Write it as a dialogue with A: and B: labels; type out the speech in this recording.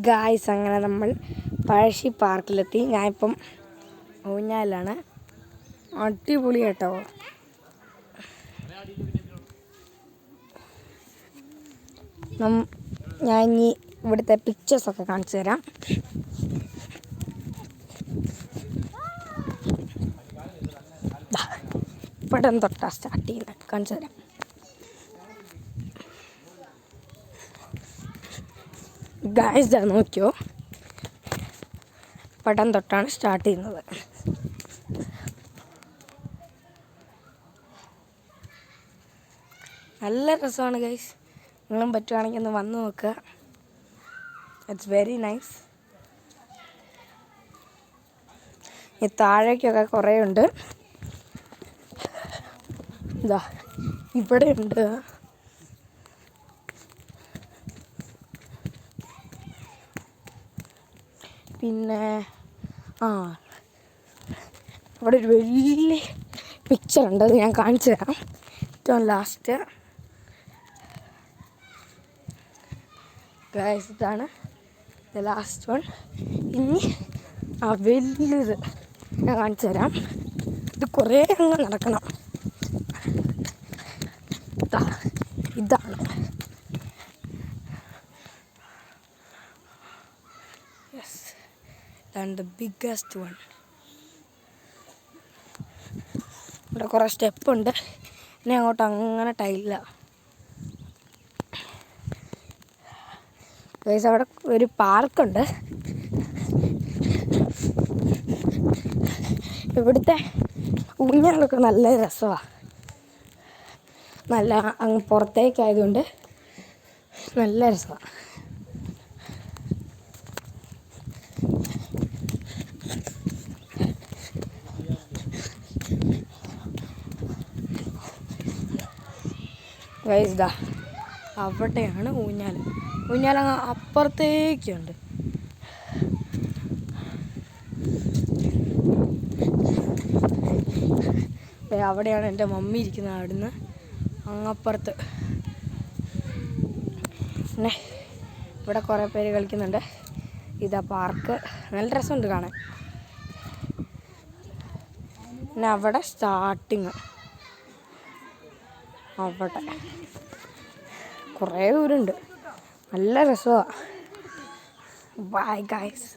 A: Guys, അങ്ങനെ നമ്മൾ പഴശ്ശി പാർക്കിലെത്തി. ഞാനിപ്പം ഊഞ്ഞാലാണ്. അടിപൊളി കേട്ടോ. ഞാൻ ഇനി ഇവിടുത്തെ പിക്ചേഴ്സൊക്കെ കാണിച്ചു തരാം. ഇവിടെ തൊട്ടാ സ്റ്റാർട്ട് ചെയ്യുന്നത്, കാണിച്ചു തരാം. ഗായ്സ് നോക്കിയോ, പടം തൊട്ടാണ് സ്റ്റാർട്ട് ചെയ്യുന്നത്. നല്ല രസമാണ് ഗൈസ്. നിങ്ങളും പറ്റുവാണെങ്കിൽ ഒന്ന് വന്ന് നോക്കുക. It's very nice. ഈ താഴേക്കൊക്കെ കുറേ ഉണ്ട്. ഇതാ ഇവിടെ ഉണ്ട്. പിന്നെ ഇവിടെ ഒരു വലിയ പിക്ചർ ഉണ്ട്, അത് ഞാൻ കാണിച്ചു തരാം. ഏറ്റവും ലാസ്റ്റ് ഗൈസ്, ഇതാണ് ദ ലാസ്റ്റ് വൺ. ഇനി വലിയത് ഞാൻ കാണിച്ചു തരാം. ഇത് കുറേ അങ്ങ് നടക്കണം. ഇതാണ് യെസ്, ഇതാണ് ദ ബിഗ്ഗസ്റ്റ് വൺ. ഇവിടെ കുറേ സ്റ്റെപ്പുണ്ട്. ഇനി അങ്ങോട്ട് അങ്ങനെ ടൈലില്ല. ഗൈസ്, അവിടെ ഒരു പാർക്കുണ്ട്. ഇവിടുത്തെ ഊഞ്ഞാലൊക്കെ നല്ല രസമാണ്. നല്ല അങ്ങ് പുറത്തേക്കായതുകൊണ്ട് നല്ല രസമാണ്. ഗൈസ്, ഇതാ അവിടെയാണ് ഊഞ്ഞാൽ. ഊഞ്ഞാലങ്ങ് അപ്പുറത്തേക്കുണ്ട്. അവിടെയാണ് എൻ്റെ മമ്മി ഇരിക്കുന്നത്. അവിടുന്ന് അങ്ങപ്പുറത്ത്. പിന്നെ ഇവിടെ കുറേ പേര് കളിക്കുന്നുണ്ട്. ഇതാ പാർക്ക്, നല്ല രസമുണ്ട് കാണാൻ. പിന്നെ അവിടെ സ്റ്റാർട്ടിങ്, അവിടെ കുറേ ദൂരമുണ്ട്. നല്ല രസമാണ്. Bye guys.